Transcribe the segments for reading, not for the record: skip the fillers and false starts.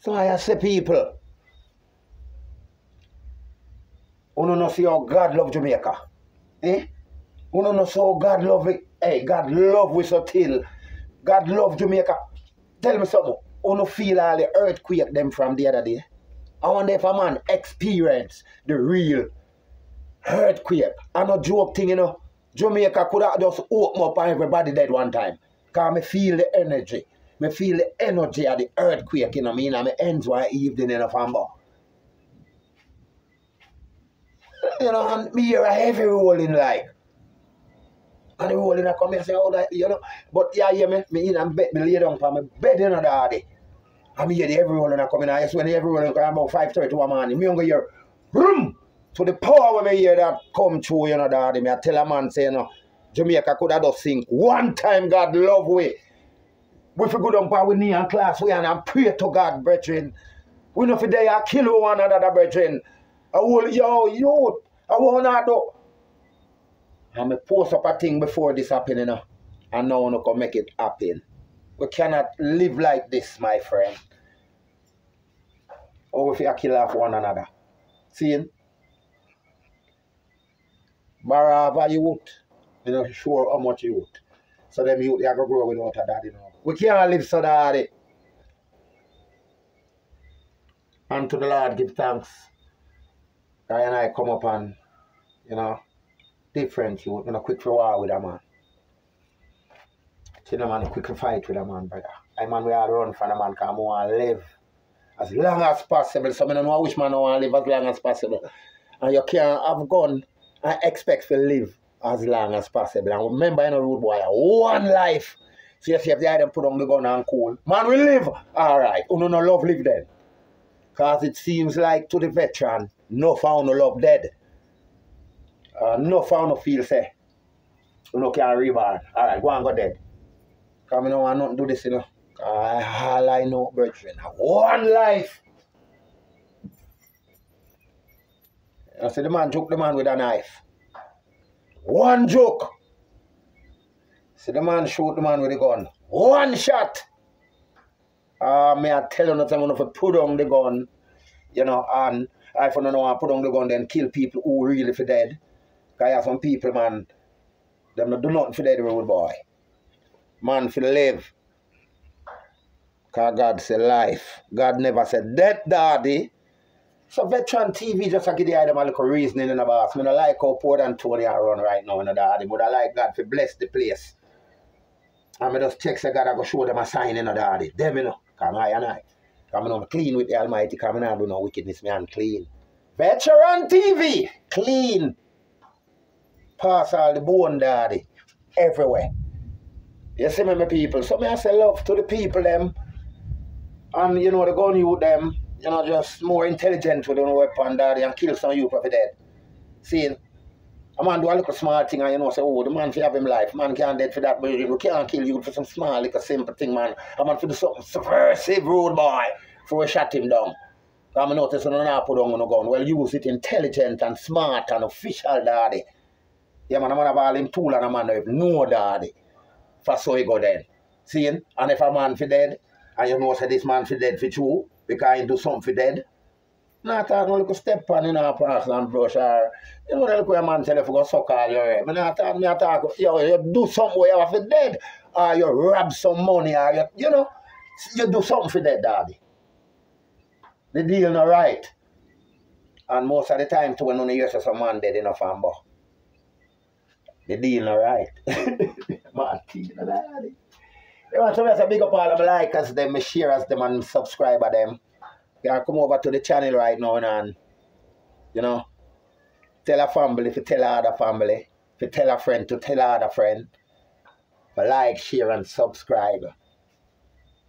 So I say people, you don't know see how God love Jamaica. Eh? You don't know see how God love it. Hey, God love we so till. God love Jamaica. Tell me something. You don't feel all the earthquake them from the other day. I wonder if a man experience the real earthquake. I no joke thing, you know. Jamaica could have just open up and everybody dead one time. Because I feel the energy. I feel the energy of the earthquake, you know what I mean? And my ends one evening in a family. You know, and me hear a heavy rolling like. And the rolling I come here and say, oh, that, you know. But yeah, me in and bed, me lay down for my bed in the daddy. And me hear the heavy rolling I come in. I when the heavy rolling come about 5:30 one morning. Me only hear, boom! So the power when me hear that come through, you know, daddy, me I tell a man say, you know, Jamaica could have just sing one time God love we. We for good on we knee and class we and pray to God, brethren. We know for they are kill one another, brethren. I will yo, I want to do. And I post up a thing before this happened, you know. And now I can make it happen. We cannot live like this, my friend. Or if you kill off one another. See? Barava youth, you know, sure how much youth. So them youth, they are going to grow without a daddy now. We can't live so daddy. And to the Lord give thanks. I and I come up and, you know, different youth, you know, quick for war with a man. See the man quick for fight with a man, brother. I man we all run from the man because I want to live as long as possible. So I don't know which man I want to live as long as possible. And you can't have gun and expect to live as long as possible. And remember, you know, rude boy, one life. So you see if the item put on the gun and cool. Man, we live. Alright. You no love live then. Because it seems like to the veteran, no found no love dead. No found no feel say. You no can't reborn. Alright, go and go dead. Because I don't want nothing to do this, you know. All I know, brethren, one life. I see the man joke the man with a knife. One joke. See the man shoot the man with a gun. One shot. May I tell you that I'm going to put on the gun, you know, and if I don't want to put on the gun, then kill people who really for dead. Because I have some people, man, them not do nothing for dead road boy. Man for live. Because God said life. God never said death, daddy. So veteran TV just to give the item a little reasoning in the boss. I don't like how Port and Tony are run right now in the daddy, but I like God to bless the place. And I just text God I go show them a sign in the daddy. Them, you know, because I. Because I'm clean with the Almighty, because I don't do no wickedness, me and clean. Veteran TV, clean. Pass all the bone, daddy. Everywhere. You see me, my people? So I say love to the people, them. And, you know, the gun youth, them. You know, just more intelligent with the weapon, daddy, and kill some youth of dead. See, a man do a little small thing and you know, say, oh, the man for have him life. Man can't dead for that, but we can't kill you for some small, little simple thing, man. A man for do something subversive, rude boy, for we shut him down. I notice when I put on a gun, well, use it intelligent and smart and official, daddy. Yeah, man, a man have all him tool and a man have no daddy. For so he go dead. See, and if a man for dead, and you know, say this man for dead for true, because he do something for dead. Not talk no little step on in our pass and brush or you know the little man tell you to go suck all your hair. I talk, you do something where you have for dead or you rob some money or you know, you do something for dead, daddy. The deal not right. And most of the time too when you hear some man dead in a family. The deal not right. Man, daddy. They want to say big up all of my likers, them, my sharers, them and subscriber them. You can come over to the channel right now and, you know, tell a family, if you tell another family, if you tell a friend to tell another friend. But like, share and subscribe.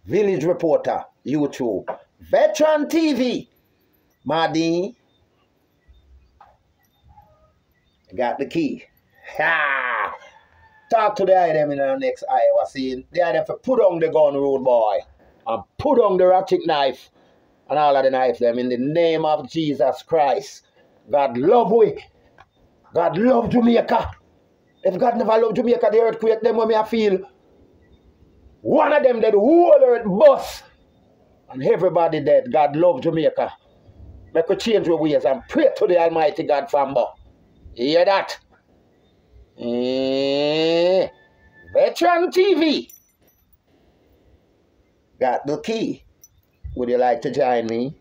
Village Reporter, YouTube. Veteran TV. Madi. Got the key. Ha! Talk to the item in the next Iowa scene. The item for put on the gun, road boy. And put on the ratchet knife. And all of the knives them in the name of Jesus Christ. God love we. God love Jamaica. If God never love Jamaica, the earthquake, them when me I feel. One of them, the whole earth bust. And everybody dead. God love Jamaica. Make we change our ways and pray to the Almighty God family. You hear that? Veteran TV. Got the key. Would you like to join me?